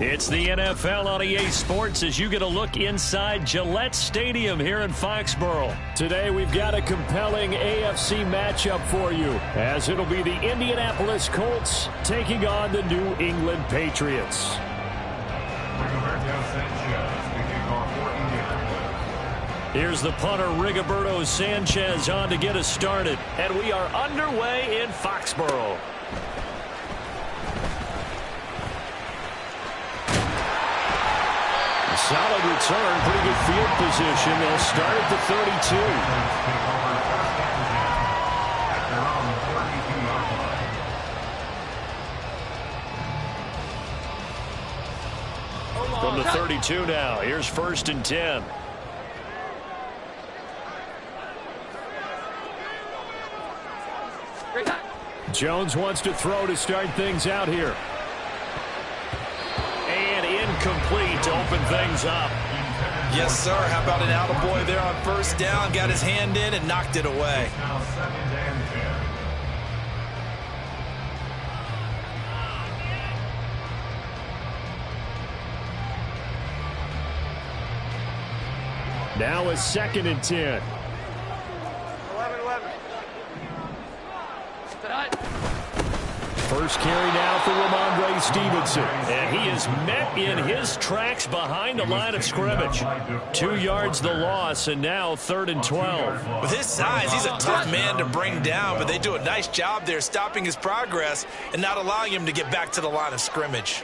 It's the NFL on EA Sports as you get a look inside Gillette Stadium here in Foxborough. Today we've got a compelling AFC matchup for you, as it'll be the Indianapolis Colts taking on the New England Patriots. Here's the punter, Rigoberto Sanchez, on to get us started. And we are underway in Foxborough. Solid return, pretty good field position. They'll start at the 32. From the 32 now, here's 1st and 10. Jones wants to throw to start things out here. And incomplete to open things up. Yes, sir. How about an attaboy there on 1st down? Got his hand in and knocked it away. Now a 2nd and 10. 11. First carry now for Ramondre Stevenson. And he is met in his tracks behind the line of scrimmage. 2 yards the loss, and now 3rd and 12. With his size, he's a tough man to bring down, but they do a nice job there stopping his progress and not allowing him to get back to the line of scrimmage.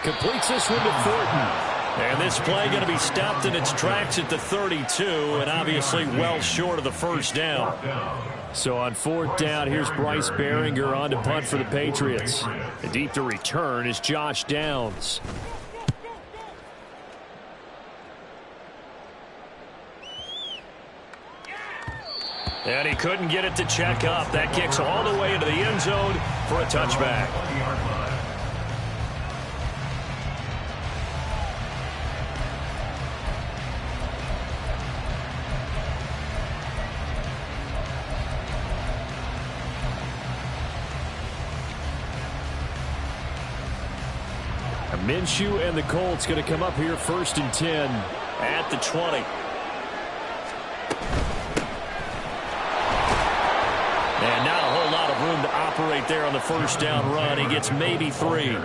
Completes this one to Thornton. And this play going to be stopped in its tracks at the 32, and obviously well short of the 1st down. So on 4th down, here's Bryce Behringer on to punt for the Patriots. And deep to return is Josh Downs. And he couldn't get it to check up. That kicks all the way into the end zone for a touchback. Minshew and the Colts going to come up here 1st and 10 at the 20. And not a whole lot of room to operate there on the 1st down run. He gets maybe 3.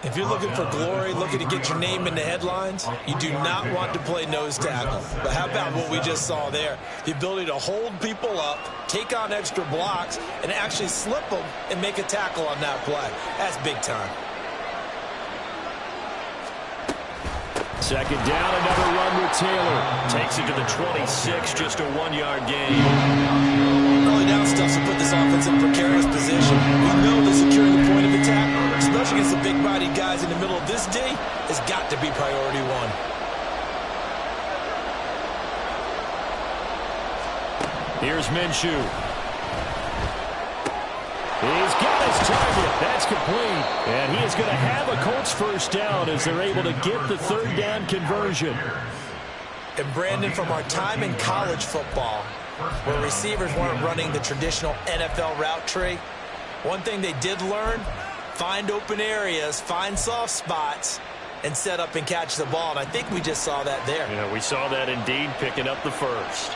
If you're looking for glory, looking to get your name in the headlines, you do not want to play nose tackle. But how about what we just saw there? The ability to hold people up, take on extra blocks, and actually slip them and make a tackle on that play. That's big time. 2nd down, another run with Taylor. Takes it to the 26, just a 1-yard gain. Early down stuff to put this offense in precarious position. We know that securing the point of attack, especially against the big-bodied guys in the middle of this D, has got to be priority 1. Here's Minshew. He's got his target. That's complete. And he is going to have a Colts 1st down as they're able to get the 3rd down conversion. And Brandon, from our time in college football, where receivers weren't running the traditional NFL route tree, one thing they did learn, find open areas, find soft spots, and set up and catch the ball. And I think we just saw that there. Yeah, we saw that indeed, picking up the 1st.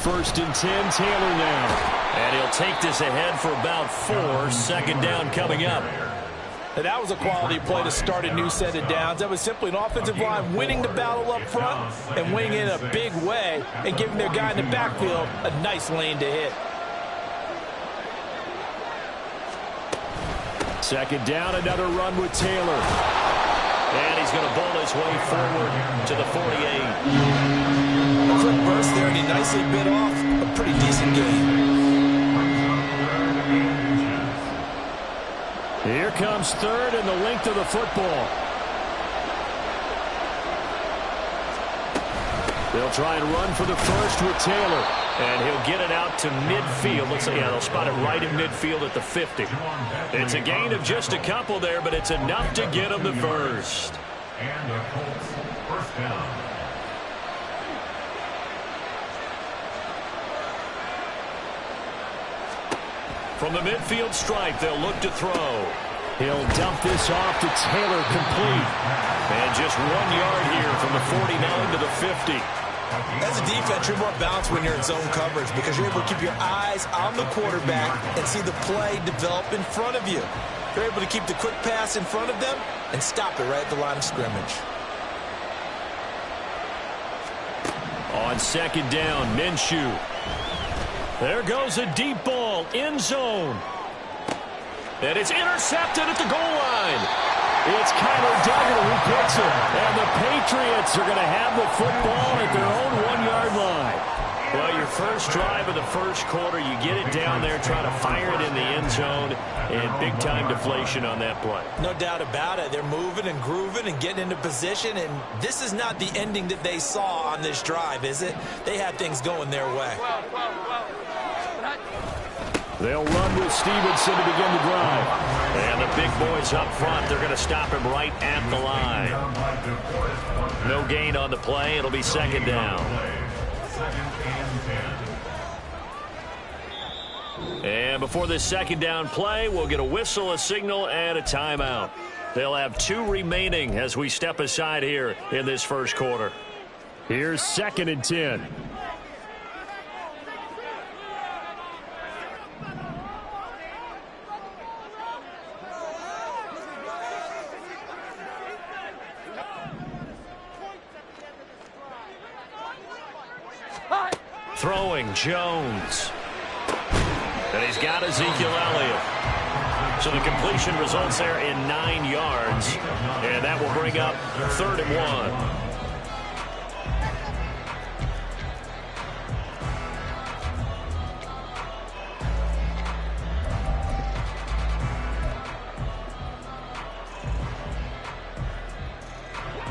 First and 10, Taylor now. And he'll take this ahead for about 4. 2nd down coming up. And that was a quality play to start a new set of downs. That was simply an offensive line winning the battle up front and winning in a big way and giving their guy in the backfield a nice lane to hit. 2nd down, another run with Taylor. And he's going to bowl his way forward to the 48. A quick burst there, and he nicely bit off a pretty decent game. Here comes 3rd and the length of the football. They'll try and run for the 1st with Taylor. And he'll get it out to midfield. Looks like, yeah, they'll spot it right in midfield at the 50. It's a gain of just a couple there, but it's enough to get him the 1st. And the Colts first down. From the midfield stripe, they'll look to throw. He'll dump this off to Taylor, complete. And just 1 yard here from the 49 to the 50. As a defense, you're more balanced when you're in zone coverage because you're able to keep your eyes on the quarterback and see the play develop in front of you. You're able to keep the quick pass in front of them and stop it right at the line of scrimmage. On second down, Minshew. There goes a deep ball, end zone. And it's intercepted at the goal line. It's Kyler Duggar who picks it. And the Patriots are going to have the football at their own 1 yard line. Well, your first drive of the first quarter, you get it down there, try to fire it in the end zone, and big-time deflation on that play. No doubt about it. They're moving and grooving and getting into position, and this is not the ending that they saw on this drive, is it? They had things going their way. They'll run with Stevenson to begin the drive. And the big boys up front, they're going to stop him right at the line. No gain on the play. It'll be second down. And before this second down play, we'll get a whistle, a signal, and a timeout. They'll have 2 remaining as we step aside here in this first quarter. Here's 2nd and 10. Throwing Jones. And he's got Ezekiel Elliott. So the completion results there in 9 yards. And that will bring up 3rd and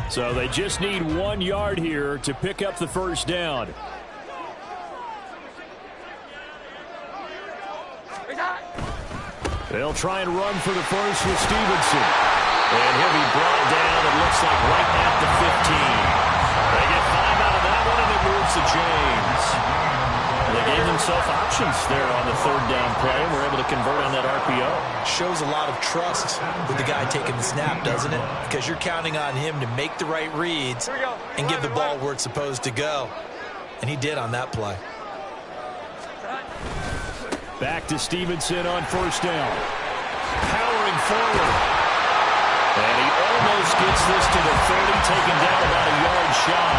1. So they just need 1 yard here to pick up the first down. They'll try and run for the first with Stevenson. And he'll be brought down, it looks like, right at the 15. They get 5 out of that one, and it moves to James. They gave themselves options there on the 3rd down play, and were able to convert on that RPO. Shows a lot of trust with the guy taking the snap, doesn't it? Because you're counting on him to make the right reads and give the ball where it's supposed to go. And he did on that play. Back to Stevenson on 1st down. Powering forward. And he almost gets this to the 30, taken down about a yard shy.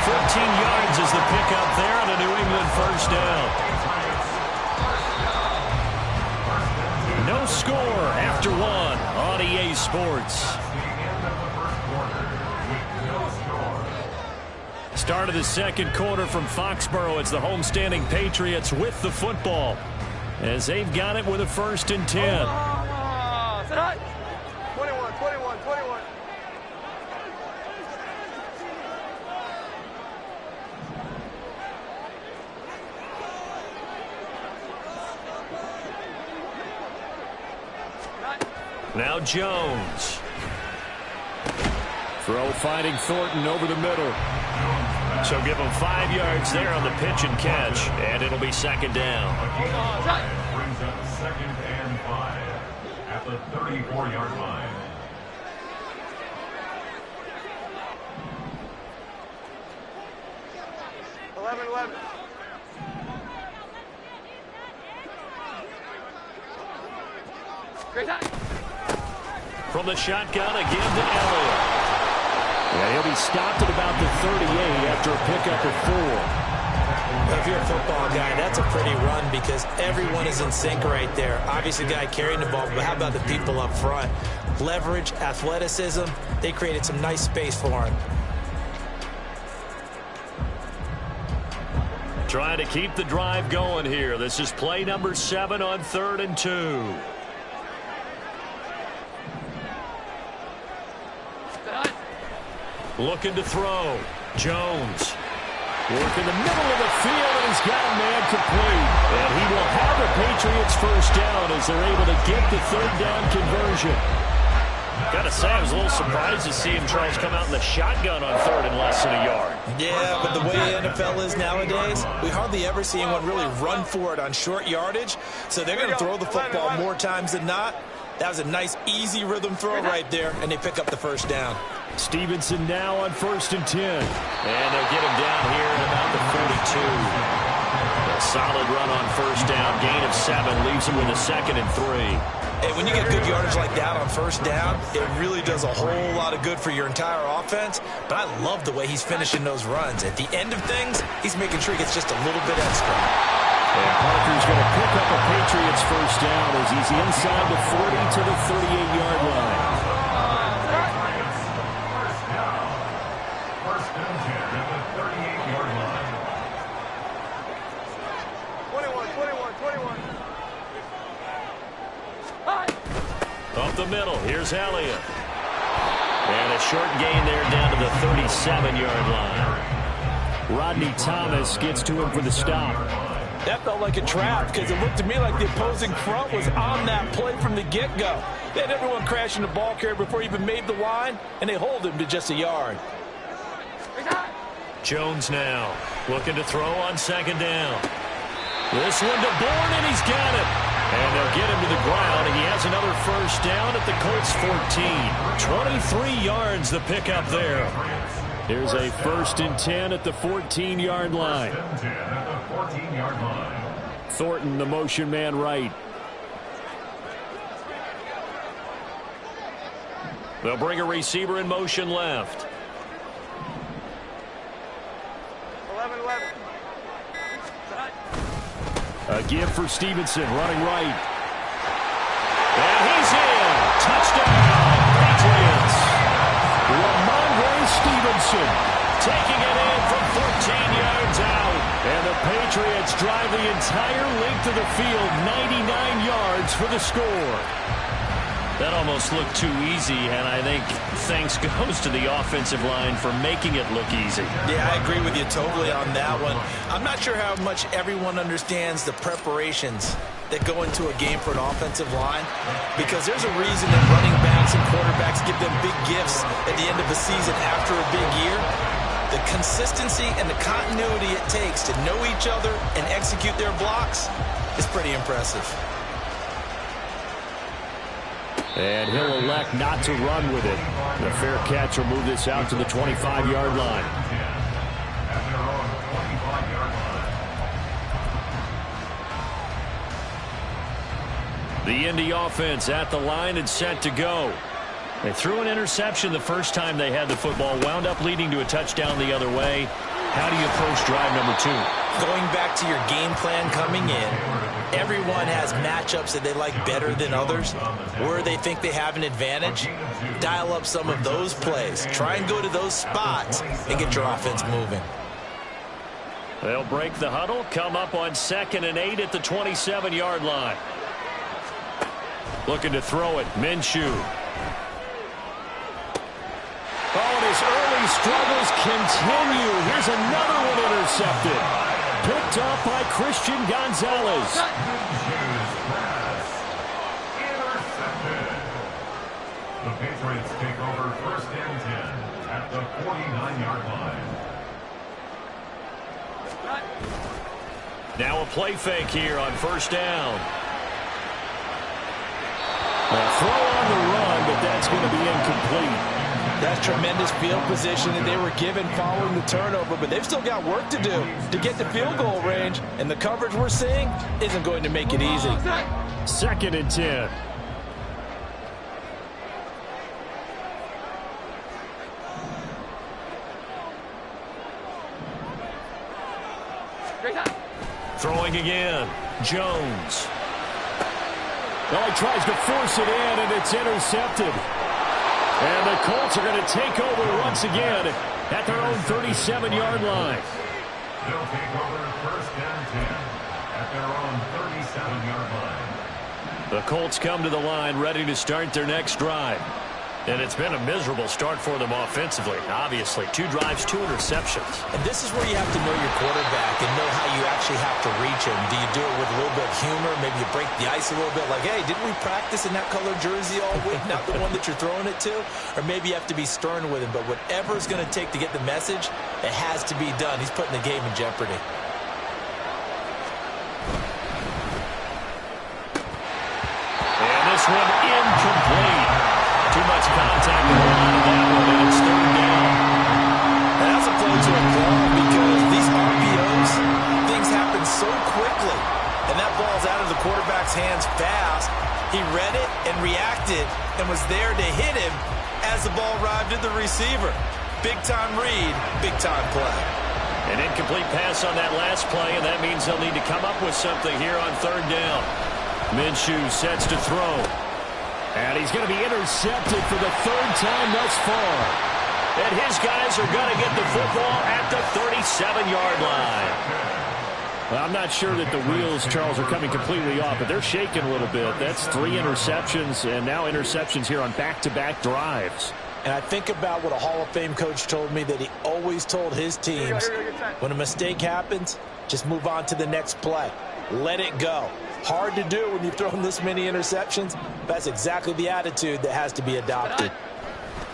14 yards is the pickup there on a New England first down. No score after 1 on EA Sports. Start of the second quarter from Foxborough. It's the homestanding Patriots with the football as they've got it with a 1st and 10. 21. Now Jones. Throw finding Thornton over the middle. So give him 5 yards there on the pitch and catch, and it'll be second down. Brings up 2nd and 5 at the 34-yard line. From the shotgun again to Elliott. Yeah, he'll be stopped at about the 38 after a pickup of 4. If you're a football guy, that's a pretty run because everyone is in sync right there. Obviously, the guy carrying the ball, but how about the people up front? Leverage, athleticism, they created some nice space for him. Trying to keep the drive going here. This is play number 7 on 3rd and 2. Looking to throw. Jones. Working the middle of the field, and he's got a man complete. And he will have the Patriots first down as they're able to get the 3rd down conversion. Gotta say, I was a little surprised to see him, Charles, come out in the shotgun on third and less than a yard. Yeah, but the way the NFL is nowadays, we hardly ever see anyone really run for it on short yardage. So they're going to throw the football more times than not. That was a nice, easy rhythm throw right there, and they pick up the first down. Stevenson now on 1st and 10. And they'll get him down here at about the 42. A solid run on 1st down. Gain of 7 leaves him with a 2nd and 3. Hey, when you get good yardage like that on 1st down, it really does a whole lot of good for your entire offense. But I love the way he's finishing those runs. At the end of things, he's making sure he gets just a little bit extra. And Parker's going to pick up a Patriots 1st down as he's inside the 40 to the 38-yard line. First and 10 at the 38-yard line. 21. Up the middle, here's Elliott. And a short gain there down to the 37-yard line. Rodney Thomas gets to him for the stop. That felt like a trap because it looked to me like the opposing front was on that play from the get-go. They had everyone crashing the ball carrier before he even made the line, and they hold him to just a yard. Jones now looking to throw on 2nd down. This one to Bourne, and he's got it. And they'll get him to the ground, and he has another 1st down at the Colts 14. 23 yards the pickup there. Here's a 1st and 10 at the 14-yard line. 10 at the 14-yard line. Thornton, the motion man right. They'll bring a receiver in motion left. 11. A give for Stevenson, running right. And he's in. Touchdown, Patriots. Ramondre Stevenson taking it in from 14 yards out. And the Patriots drive the entire length of the field, 99 yards for the score. That almost looked too easy, and I think thanks goes to the offensive line for making it look easy. Yeah, I agree with you totally on that one. I'm not sure how much everyone understands the preparations that go into a game for an offensive line, because there's a reason that running backs and quarterbacks give them big gifts at the end of the season after a big year. The consistency and the continuity it takes to know each other and execute their blocks is pretty impressive. And he'll elect not to run with it. The fair catch will move this out to the 25-yard line. The Indy offense at the line and set to go. They threw an interception the first time they had the football, wound up leading to a touchdown the other way. How do you approach drive number 2? Going back to your game plan coming in, everyone has matchups that they like better than others, where they think they have an advantage. Dial up some of those plays. Try and go to those spots and get your offense moving. They'll break the huddle, come up on 2nd and 8 at the 27-yard line. Looking to throw it, Minshew. Oh, and his early struggles continue. Here's another one intercepted. Picked up by Christian Gonzalez. Intercepted. The Patriots take over 1st and 10 at the 49-yard line. Now a play fake here on 1st down. A throw on the run, but that's going to be incomplete. That's tremendous field position that they were given following the turnover, but they've still got work to do to get to field goal range, and the coverage we're seeing isn't going to make it easy. 2nd and 10. Throwing again, Jones. Oh, he tries to force it in, and it's intercepted. And the Colts are going to take over once again at their own 37-yard line. They'll take over 1st and 10 at their own 37-yard line. The Colts come to the line ready to start their next drive. And it's been a miserable start for them offensively. Obviously, 2 drives, 2 interceptions. And this is where you have to know your quarterback and know how you actually have to reach him. Do you do it with a little bit of humor? Maybe you break the ice a little bit, like, hey, didn't we practice in that colored jersey all week? Not the one that you're throwing it to? Or maybe you have to be stern with him. But whatever it's going to take to get the message, it has to be done. He's putting the game in jeopardy. And this one incomplete. Too much contact on the line of that one, and it's 3rd down. And that's a play to applaud because these RPOs, things happen so quickly. And that ball's out of the quarterback's hands fast. He read it and reacted and was there to hit him as the ball arrived at the receiver. Big-time read, big-time play. An incomplete pass on that last play, and that means they'll need to come up with something here on 3rd down. Minshew sets to throw. And he's going to be intercepted for the 3rd time thus far. And his guys are going to get the football at the 37-yard line. Well, I'm not sure that the wheels, Charles, are coming completely off, but they're shaking a little bit. That's 3 interceptions, and now interceptions here on back-to-back drives. And I think about what a Hall of Fame coach told me that he always told his teams, when a mistake happens, just move on to the next play. Let it go. Hard to do when you've thrown this many interceptions. That's exactly the attitude that has to be adopted.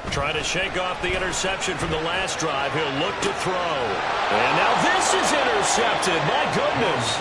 Trying to shake off the interception from the last drive. He'll look to throw. And now this is intercepted. My goodness.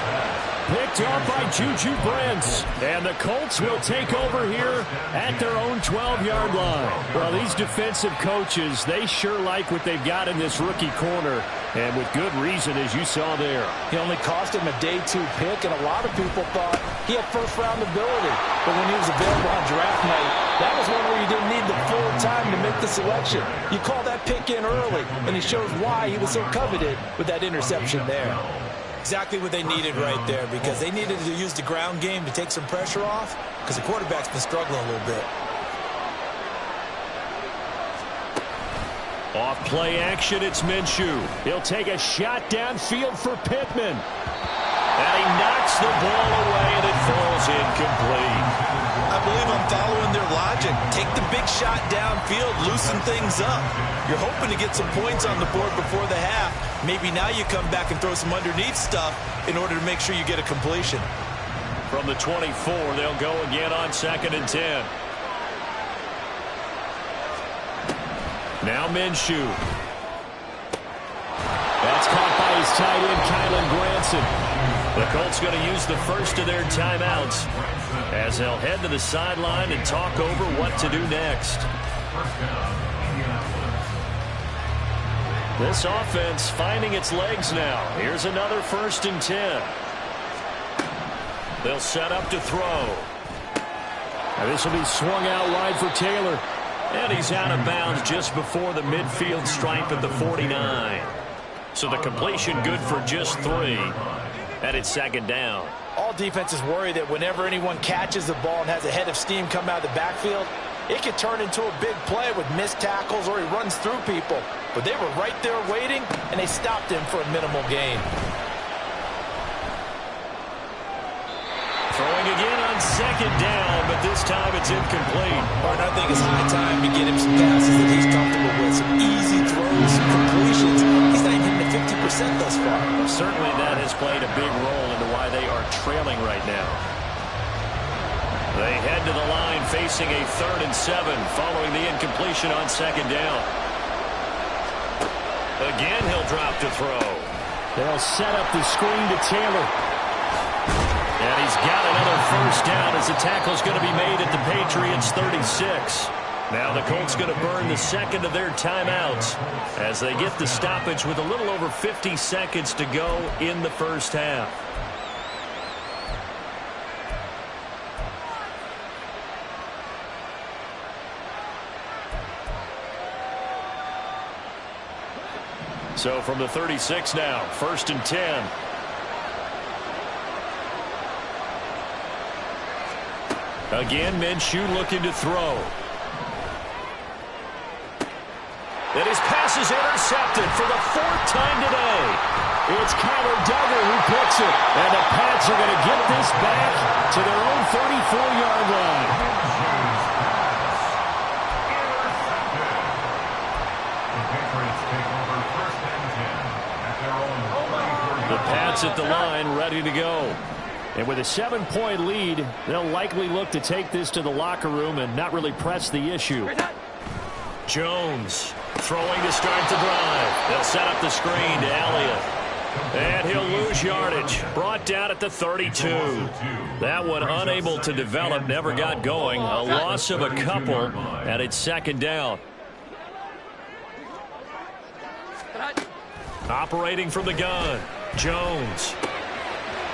Picked up by Juju Brents. And the Colts will take over here at their own 12-yard line. Well, these defensive coaches, they sure like what they've got in this rookie corner. And with good reason, as you saw there. He only cost him a day 2 pick, and a lot of people thought he had first-round ability. But when he was available on draft night, that was one where you didn't need the full time to make the selection. You call that pick in early, and it shows why he was so coveted with that interception there. Exactly what they needed right there, because they needed to use the ground game to take some pressure off, because the quarterback's been struggling a little bit. Off play action, it's Minshew. He'll take a shot downfield for Pittman. And he knocks the ball away, and it falls incomplete. I believe I'm following their logic. Take the big shot downfield, loosen things up. You're hoping to get some points on the board before the half. Maybe now you come back and throw some underneath stuff in order to make sure you get a completion. From the 24, they'll go again on 2nd and 10. Now Minshew. That's caught by his tight end, Kylan Granson. The Colts going to use the first of their timeouts as they'll head to the sideline and talk over what to do next. This offense finding its legs now. Here's another 1st and 10. They'll set up to throw. And this will be swung out wide for Taylor. And he's out of bounds just before the midfield stripe at the 49. So the completion good for just 3. And it's 2nd down. All defenses worry that whenever anyone catches the ball and has a head of steam come out of the backfield, it can turn into a big play with missed tackles or he runs through people. But they were right there waiting, and they stopped him for a minimal gain. Throwing again on 2nd down, but this time it's incomplete. Martin, I think it's high time to get him some passes that he's comfortable with. Some easy throws, some completions. He's not even hitting the 50% thus far. Well, certainly that has played a big role into why they are trailing right now. They head to the line facing a 3rd and 7 following the incompletion on 2nd down. Again, he'll drop to throw. They'll set up the screen to Taylor. And he's got another 1st down as the tackle's going to be made at the Patriots' 36. Now the Colts going to burn the 2nd of their timeouts as they get the stoppage with a little over 50 seconds to go in the 1st half. So from the 36 now, 1st and 10. Again, Minshew looking to throw. And his pass is intercepted for the 4th time today. It's Kyler Duggar who picks it. And the Pats are going to get this back to their own 34-yard line. sits at the line, ready to go. And with a 7-point lead, they'll likely look to take this to the locker room and not really press the issue. Jones throwing to start the drive. They'll set up the screen to Elliott. And he'll lose yardage. Brought down at the 32. That one unable to develop, never got going. A loss of a couple, and it's second down. Operating from the gun, Jones.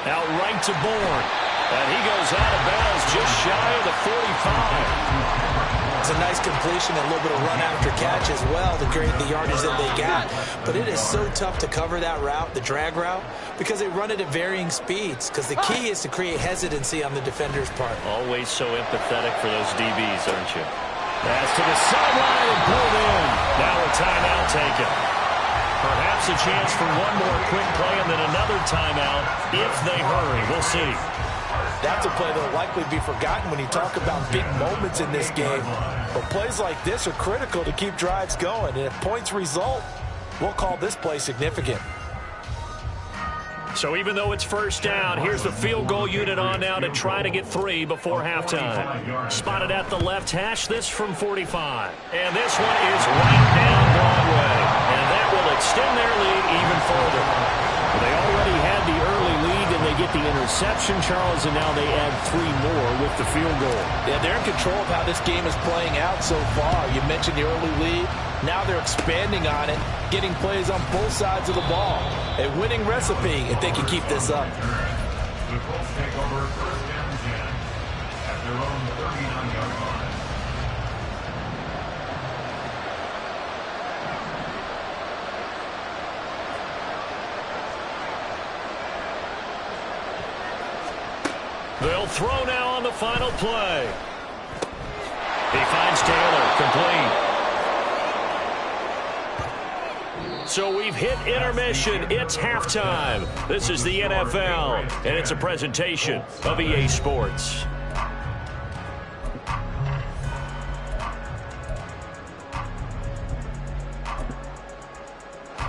Out right to Bourne. And he goes out of bounds just shy of the 45. It's a nice completion and a little bit of run after catch as well to create the yardage that they got. But it is so tough to cover that route, the drag route, because they run it at varying speeds. Because the key is to create hesitancy on the defender's part. Always so empathetic for those DBs, aren't you? Pass to the sideline and pulled in. Now a timeout taken. Perhaps a chance for one more quick play and then another timeout if they hurry. We'll see. That's a play that will likely be forgotten when you talk about big moments in this game. But plays like this are critical to keep drives going. And if points result, we'll call this play significant. So even though it's first down, here's the field goal unit on now to try to get 3 before halftime. Spotted at the left hash, this from 45. And this one is right down Broadway. And that will extend their lead even further. They already had the early lead, and they get the interception, Charles, and now they add 3 more with the field goal. Yeah, they're in control of how this game is playing out so far. You mentioned the early lead. Now they're expanding on it, getting plays on both sides of the ball. A winning recipe if they can keep this up. The Colts take over first down 10 at their own 39-yard line. They'll throw now on the final play. He finds Taylor, complete. So we've hit intermission. It's halftime. This is the NFL, and it's a presentation of EA Sports.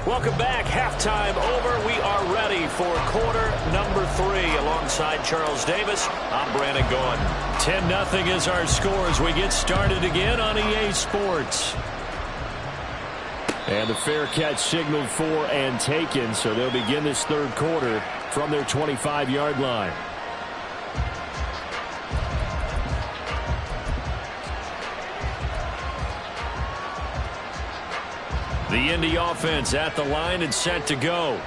Welcome back. Halftime over. We are ready for quarter number 3. Alongside Charles Davis, I'm Brandon Gaughan. 10-0 is our score as we get started again on EA Sports. And the fair catch signaled for and taken, so they'll begin this third quarter from their 25-yard line. The Indy offense at the line and set to go.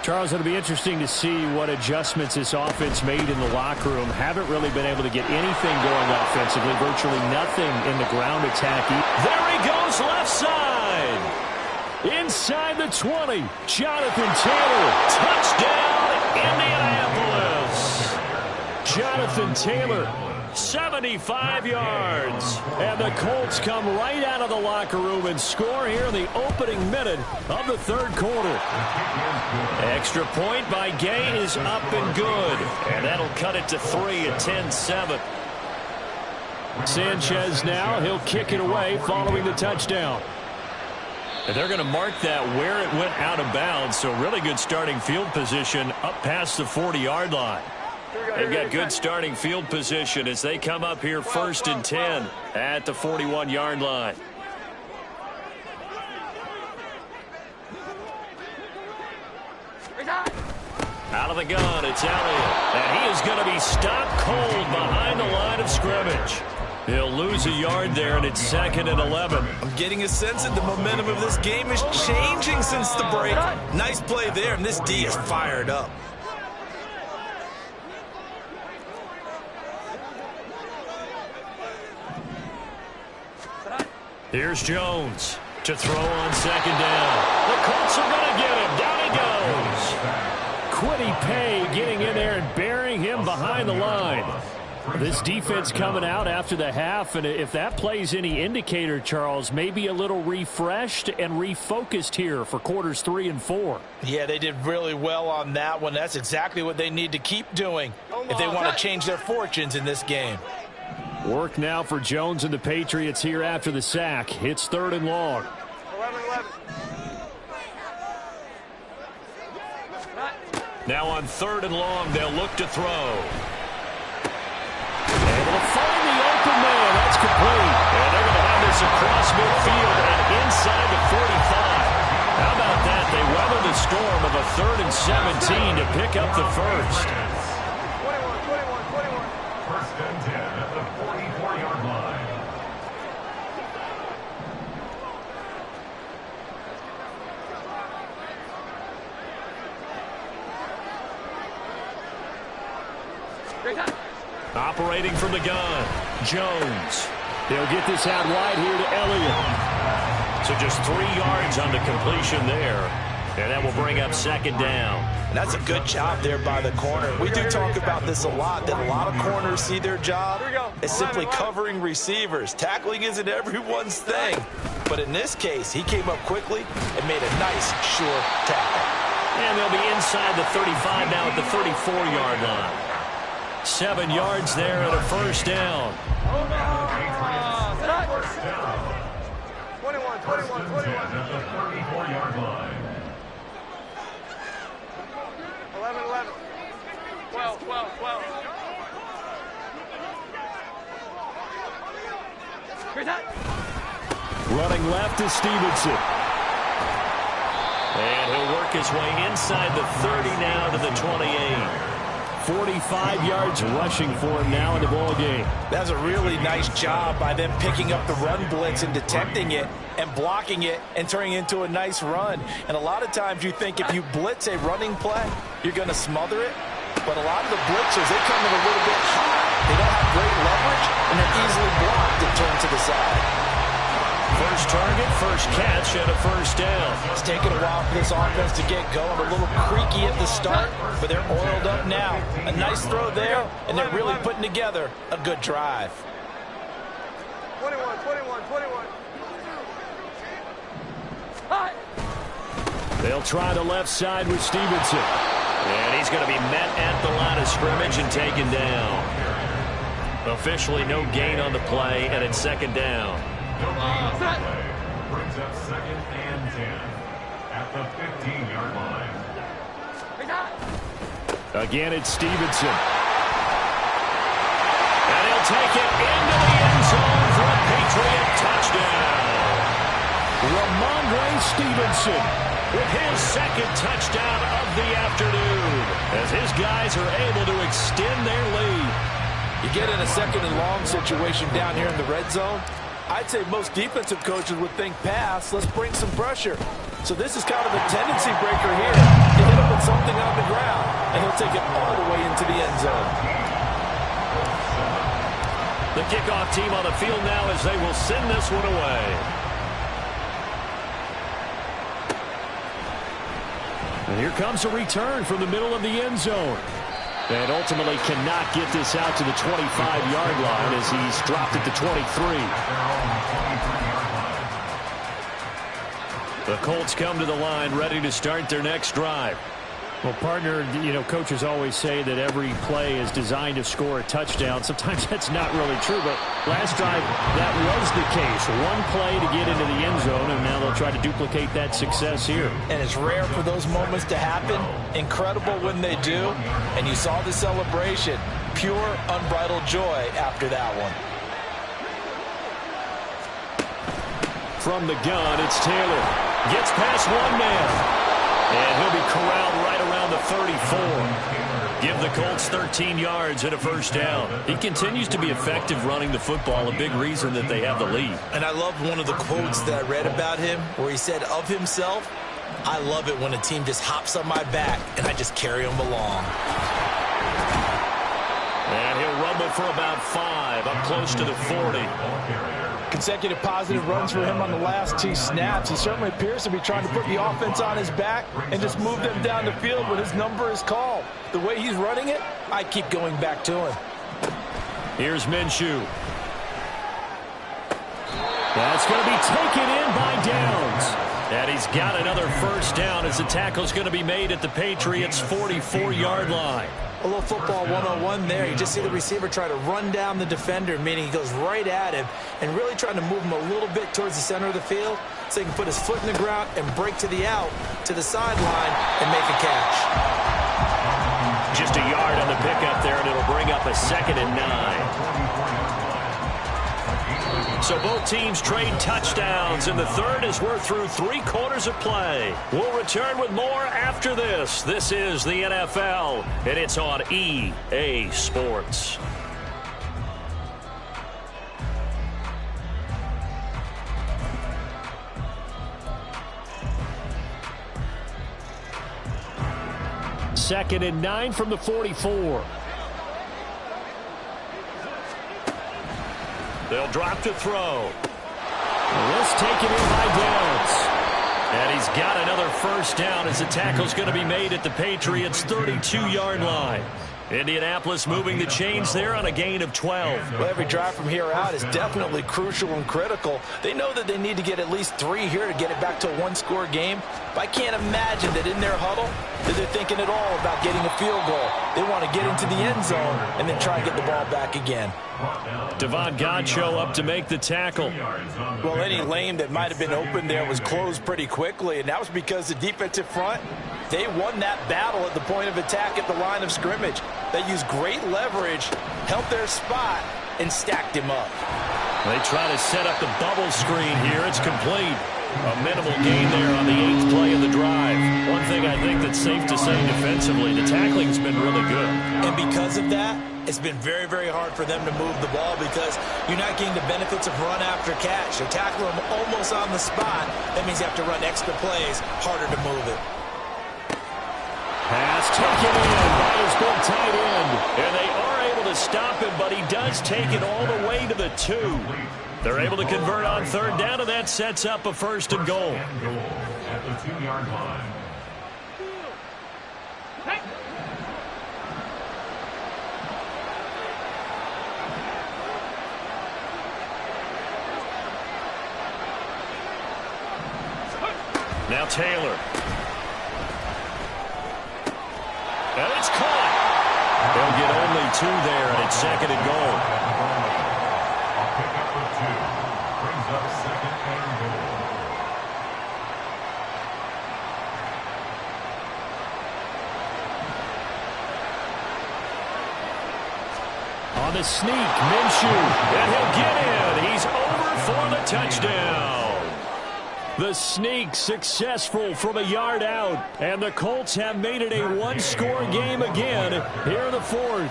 Charles, it'll be interesting to see what adjustments this offense made in the locker room. Haven't really been able to get anything going offensively. Virtually nothing in the ground attack. There he goes, left side. Inside the 20, Jonathan Taylor. Touchdown, Indianapolis. Jonathan Taylor, 75 yards. and the Colts come right out of the locker room and score here in the opening minute of the third quarter. Extra point by Gay is up and good, and that'll cut it to 3 at 10-7. Sanchez now, he'll kick it away following the touchdown. And they're going to mark that where it went out of bounds, so really good starting field position up past the 40-yard line. They've got good starting field position as they come up here 1st and 10 at the 41-yard line. Out of the gun, it's Elliott. And he is going to be stopped cold behind the line of scrimmage. He'll lose a yard there, and it's 2nd and 11. I'm getting a sense that the momentum of this game is changing since the break. Nice play there, and this D is fired up. Here's Jones to throw on 2nd down. The Colts are going to get him. Down he goes. Quiddy Pay getting in there and burying him behind the line. This defense coming out after the half, and if that plays any indicator, Charles, maybe a little refreshed and refocused here for quarters 3 and 4. Yeah, they did really well on that one. That's exactly what they need to keep doing if they want to change their fortunes in this game. Work now for Jones and the Patriots here after the sack. It's 3rd and long. 11-11. Now on 3rd and long, they'll look to throw. Able to find the open man. That's complete. And they're going to have this across midfield and inside the 45. How about that? They weather the storm of a 3rd and 17 to pick up the first. 21. First and 10 at the 44-yard line. Operating from the gun, Jones. They'll get this out wide here to Elliott. So just 3 yards on the completion there. And that will bring up 2nd down. And that's a good job there by the corner. We do talk about this a lot, that a lot of corners see their job as simply covering receivers. Tackling isn't everyone's thing. But in this case, he came up quickly and made a nice, sure tackle. And they'll be inside the 35 now at the 34-yard line. 7 yards there and a first down. 21. At the 34-yard line. 11. 12. Running left is Stevenson. And he'll work his way inside the 30 now to the 28. 45 yards rushing for him now in the ball game. That's a really nice job by them picking up the run blitz and detecting it and blocking it and turning it into a nice run. And a lot of times you think if you blitz a running play, you're going to smother it. But a lot of the blitzers, they come in a little bit high. They don't have great leverage, and they're easily blocked and turned to the side. First target, first catch, and a first down. It's taken a while for this offense to get going. A little creaky at the start, but they're oiled up now. A nice throw there, and they're really putting together a good drive. 21. They'll try the left side with Stevenson. And he's going to be met at the line of scrimmage and taken down. Officially no gain on the play, and it's 2nd down. Brings up 2nd and 10 at the 15-yard line. Again, it's Stevenson. And he'll take it into the end zone for a Patriot touchdown. Ramondre Stevenson with his 2nd touchdown of the afternoon as his guys are able to extend their lead. You get in a 2nd and long situation down here in the red zone, I'd say most defensive coaches would think pass, let's bring some pressure. So this is kind of a tendency breaker here. You hit him with something on the ground, and he'll take it all the way into the end zone. The kickoff team on the field now as they will send this one away. And here comes a return from the middle of the end zone. And ultimately cannot get this out to the 25-yard line as he's dropped at the 23. The Colts come to the line ready to start their next drive. Well, partner, you know, coaches always say that every play is designed to score a touchdown. Sometimes that's not really true, but last drive, that was the case. One play to get into the end zone, and now they'll try to duplicate that success here. And it's rare for those moments to happen. Incredible when they do. And you saw the celebration. Pure, unbridled joy after that one. From the gun, it's Taylor. Gets past one man. And he'll be corralled right around the 34. Give the Colts 13 yards and a first down. He continues to be effective running the football, a big reason that they have the lead. And I love one of the quotes that I read about him where he said of himself, I love it when a team just hops on my back and I just carry them along. And he'll rumble for about 5, up close to the 40. Consecutive positive runs for him on the last 2 snaps. He certainly appears to be trying to put the offense on his back and just move them down the field when his number is called. The way he's running it, I keep going back to him. Here's Minshew. That's going to be taken in by Downs. And he's got another first down as the tackle's going to be made at the Patriots' 44-yard line. A little football 101 there. You just see the receiver try to run down the defender, meaning he goes right at him and really trying to move him a little bit towards the center of the field so he can put his foot in the ground and break to the out, to the sideline, and make a catch. just a yard on the pickup there, and it'll bring up a 2nd and 9. So both teams trade touchdowns in the third as we're through 3 quarters of play. We'll return with more after this. This is the NFL, and it's on EA Sports. Second and 9 from the 44. They'll drop to throw. Let's take it in by downs. And he's got another first down as the tackle's going to be made at the Patriots' 32-yard line. Indianapolis moving the chains there on a gain of 12. Well, every drive from here out is definitely crucial and critical. They know that they need to get at least 3 here to get it back to a 1-score game. But I can't imagine that in their huddle that they're thinking at all about getting a field goal. They want to get into the end zone and then try and get the ball back again. Devon Godchaux up to make the tackle. Well, any lane that might have been open there was closed pretty quickly, and that was because the defensive front, they won that battle at the point of attack at the line of scrimmage. They used great leverage, held their spot, and stacked him up. They try to set up the bubble screen here. It's complete. A minimal gain there on the 8th play of the drive. One thing I think that's safe to say defensively, the tackling's been really good. And because of that, it's been very, very hard for them to move the ball because you're not getting the benefits of run after catch. They tackle them almost on the spot. That means you have to run extra plays, harder to move it. Pass taken in by his big tight end. And they are able to stop him, but he does take it all the way to the 2. They're able to convert on 3rd down, and that sets up a 1st and goal. At the 2-yard line. Now Taylor. And it's caught. They'll get only 2 there, and it's 2nd and goal. A pickup of 2. Brings up 2nd and goal. On the sneak, Minshew. And he'll get in. He's over for the touchdown. The sneak successful from a yard out. And the Colts have made it a 1-score game again here in the 4th.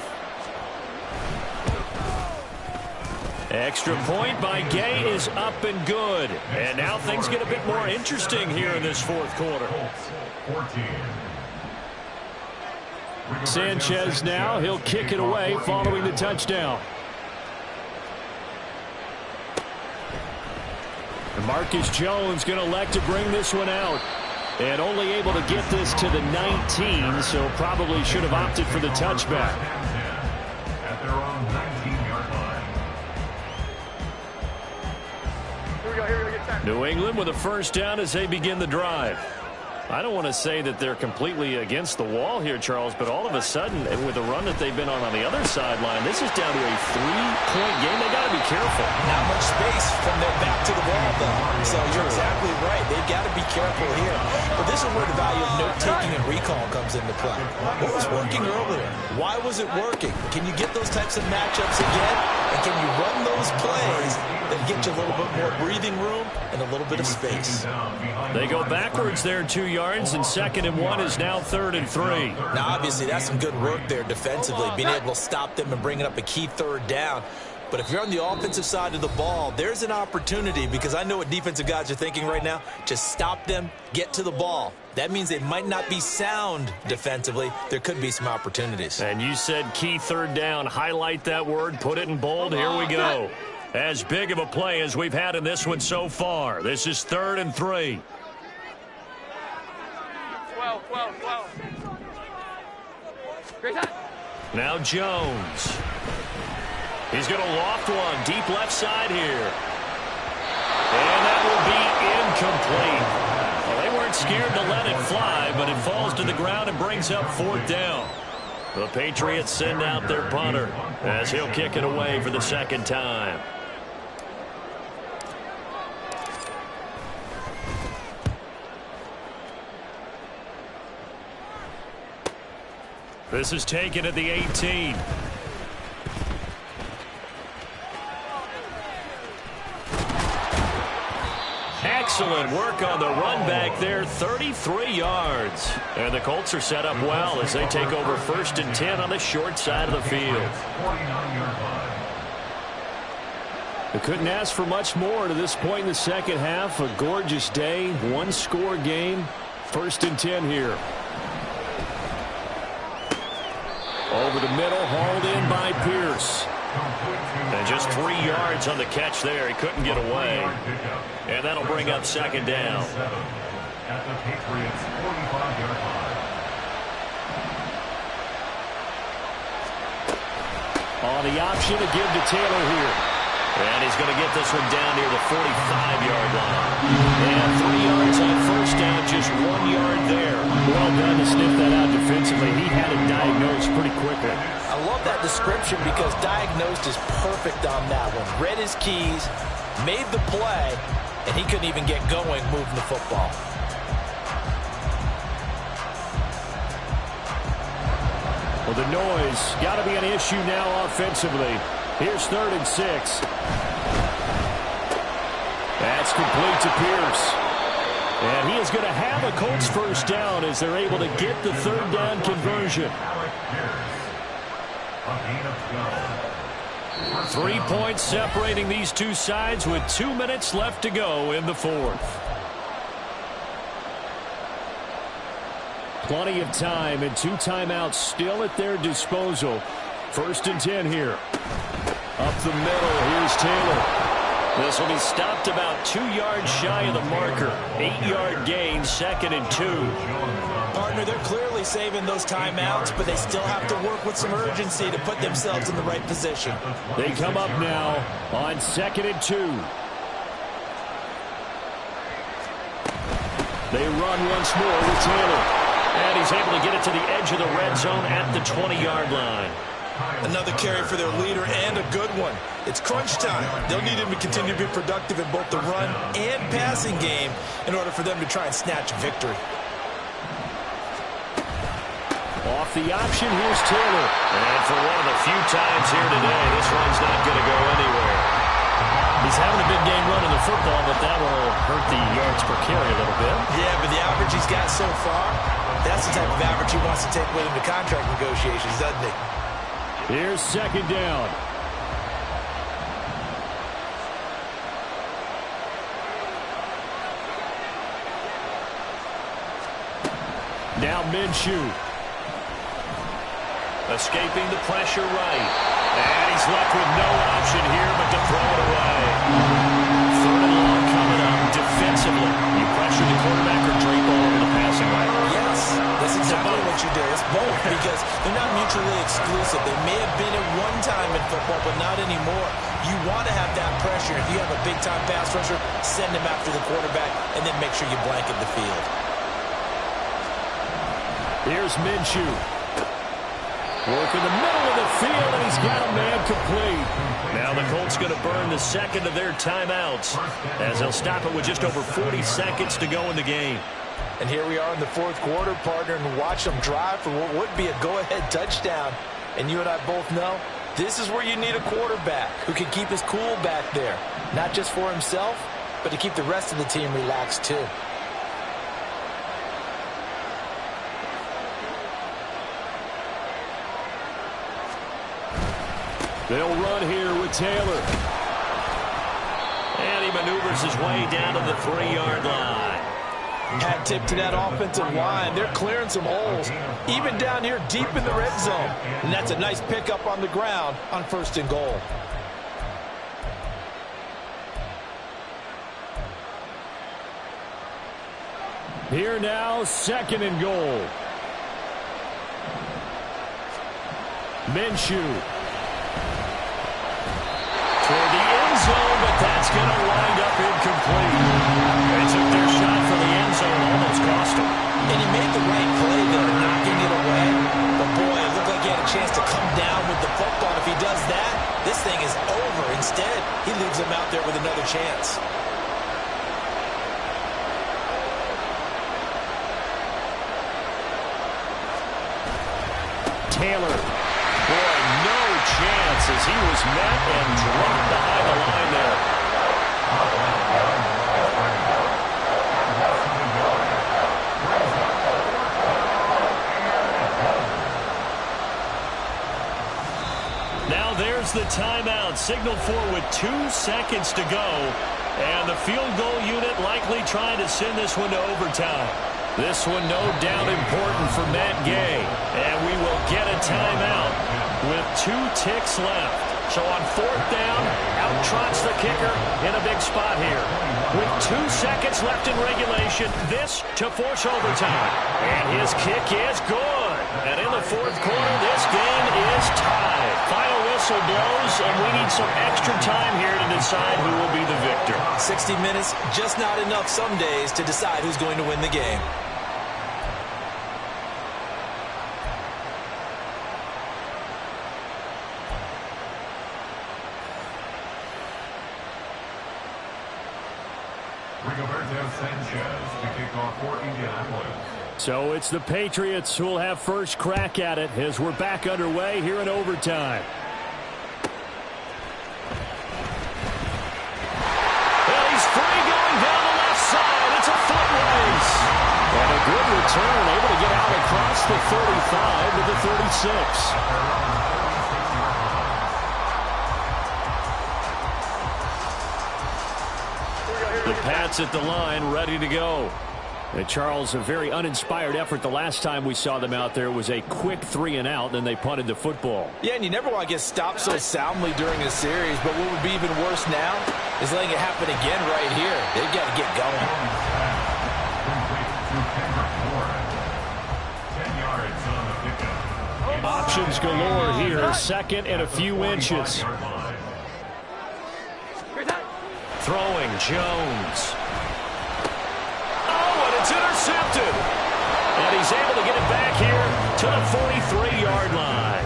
Extra point by Gay is up and good. And now things get a bit more interesting here in this 4th quarter. 14. Sanchez now, he'll kick it away following the touchdown. And Marcus Jones going to elect to bring this one out. And only able to get this to the 19, so probably should have opted for the touchback. At their own 19-yard line. Here we go, here we go, get time. New England with a first down as they begin the drive. I don't want to say that they're completely against the wall here, Charles, but all of a sudden, with the run that they've been on the other sideline, this is down to a 3-point game. They got to be careful. Not much space from their back to the ball, though. So you're exactly right. They've got to be careful here. But this is where the value of note-taking and recall comes into play. What was working earlier? Why was it working? Can you get those types of matchups again? And can you run those plays that get you a little bit more breathing room and a little bit of space? They go backwards there 2 yards, and 2nd and 1 is now 3rd and 3. Now, obviously, that's some good work there defensively, being able to stop them and bringing up a key 3rd down. But if you're on the offensive side of the ball, there's an opportunity, because I know what defensive guys are thinking right now. Just stop them, get to the ball. That means they might not be sound defensively. There could be some opportunities. And you said key 3rd down. Highlight that word, put it in bold. Here we go. As big of a play as we've had in this one so far. This is 3rd and 3. 12, 12, 12. Great time. Now Jones. He's going to loft one deep left side here. And that will be incomplete. Well, they weren't scared to let it fly, but it falls to the ground and brings up 4th down. The Patriots send out their punter as he'll kick it away for the 2nd time. This is taken at the 18. Excellent work on the run back there, 33 yards. And the Colts are set up well as they take over 1st and 10 on the short side of the field. They couldn't ask for much more to this point in the second half. A gorgeous day, one-score game. 1st and 10 here. Over the middle, hauled in by Pierce. And just 3 yards on the catch there. He couldn't get away. And that'll bring up 2nd down. At the Patriots' 45-yard line. On the option to give to Taylor here. And he's going to get this one down near the 45-yard line. And 3 yards on 1st down, just 1 yard there. Well done to sniff that out defensively. He had it diagnosed pretty quickly. I love that description because diagnosed is perfect on that one. Read his keys, made the play, and he couldn't even get going moving the football. Well, the noise got to be an issue now offensively. Here's 3rd and 6. That's complete to Pierce. And he is going to have a Colts 1st down as they're able to get the 3rd down conversion. 3 points separating these two sides with 2 minutes left to go in the 4th. Plenty of time and 2 timeouts still at their disposal. 1st and 10 here. Up the middle, here's Taylor. This will be stopped about 2 yards shy of the marker. 8-yard gain, 2nd and 2. Partner, they're clearly saving those timeouts, but they still have to work with some urgency to put themselves in the right position. They come up now on 2nd and 2. They run once more with Taylor. And he's able to get it to the edge of the red zone at the 20-yard line. Another carry for their leader and a good one. It's crunch time. They'll need him to continue to be productive in both the run and passing game in order for them to try and snatch a victory. Off the option, here's Taylor. And for one of the few times here today, this one's not going to go anywhere. He's having a big game running the football, but that will hurt the yards per carry a little bit. Yeah, but the average he's got so far, that's the type of average he wants to take with him to contract negotiations, doesn't he? Here's 2nd down. Now Minshew. Escaping the pressure right. And he's left with no option here but to throw it away. 3rd and long coming up defensively. You pressure the quarterback or drape all over the passing right? Yes, that's exactly what you do. It's both because they're not mutually exclusive. They may have been at one time in football, but not anymore. You want to have that pressure. If you have a big-time pass rusher, send him after the quarterback and then make sure you blanket the field. Here's Minshew. Work in the middle of the field, and he's got a man complete. Now the Colts going to burn the 2nd of their timeouts as they'll stop it with just over 40 seconds to go in the game. And here we are in the 4th quarter, partner, and watch them drive for what would be a go-ahead touchdown. And you and I both know this is where you need a quarterback who can keep his cool back there. Not just for himself, but to keep the rest of the team relaxed too. They'll run here with Taylor. And he maneuvers his way down to the 3-yard line. Hat tip to that offensive line. They're clearing some holes, even down here deep in the red zone. And that's a nice pickup on the ground on 1st and goal. Here now, 2nd and goal. Minshew. Toward the end zone, but that's going to wind up incomplete. They took their shot for the end zone, almost cost him. And he made the right play there, knocking it away. But boy, it looked like he had a chance to come down with the football. If he does that, this thing is over. Instead, he leaves him out there with another chance. Taylor. Boy, no chance as he was met and dropped behind the line there. Now there's the timeout signaled for with 2 seconds to go. And the field goal unit likely trying to send this one to overtime. This one no doubt important for Matt Gay. And we will get a timeout with 2 ticks left. So on 4th down, out trots the kicker in a big spot here. With 2 seconds left in regulation, this to force overtime. And his kick is good. And in the 4th quarter, this game is tied. Final whistle blows, and we need some extra time here to decide who will be the victor. 60 minutes, just not enough some days to decide who's going to win the game. So it's the Patriots who will have first crack at it as we're back underway here in overtime. Well, he's free going down the left side. It's a foot race. And a good return, able to get out across the 35 to the 36. The Pats at the line, ready to go. And Charles, a very uninspired effort. The last time we saw them out there was a quick 3 and out, then they punted the football. Yeah, and you never want to get stopped so soundly during a series, but what would be even worse now is letting it happen again right here. They've got to get going. 10 yards on the pickup. Options galore here, 2nd and a few inches. Throwing Jones. Oh, and it's intercepted. And he's able to get it back here to the 43-yard line.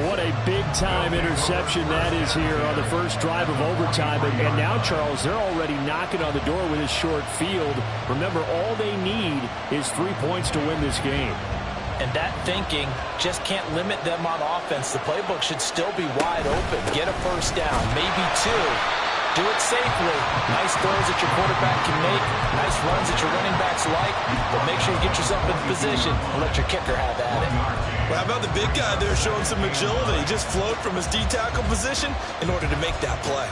What a big-time interception that is here on the first drive of overtime. And now, Charles, they're already knocking on the door with a short field. Remember, all they need is 3 points to win this game. And that thinking just can't limit them on offense. The playbook should still be wide open. Get a first down, maybe 2. Do it safely. Nice throws that your quarterback can make. Nice runs that your running backs like. But make sure you get yourself in position and let your kicker have at it. Well, how about the big guy there showing some agility? He just flowed from his D-tackle position in order to make that play.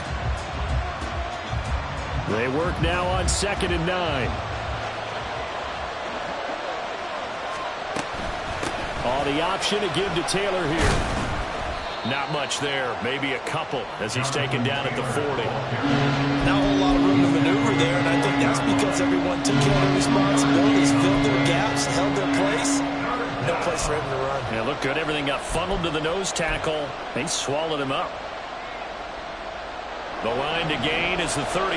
They work now on 2nd and 9. Oh, the option to give to Taylor here. Not much there. Maybe a couple as he's taken down at the 40. Not a whole lot of room to maneuver there, and I think that's because everyone took care of their responsibilities, filled their gaps, held their place. No place for him to run. Yeah, looked good. Everything got funneled to the nose tackle. They swallowed him up. The line to gain is the 33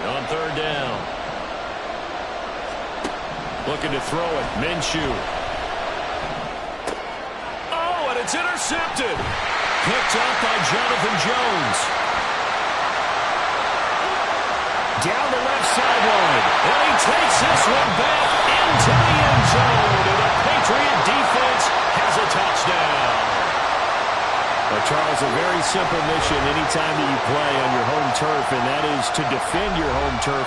on 3rd down. Looking to throw it. Minshew. It's intercepted. Picked up by Jonathan Jones. Down the left sideline. And he takes this one back into the end zone. And the Patriot defense has a touchdown. Well, Charles, a very simple mission anytime that you play on your home turf, and that is to defend your home turf.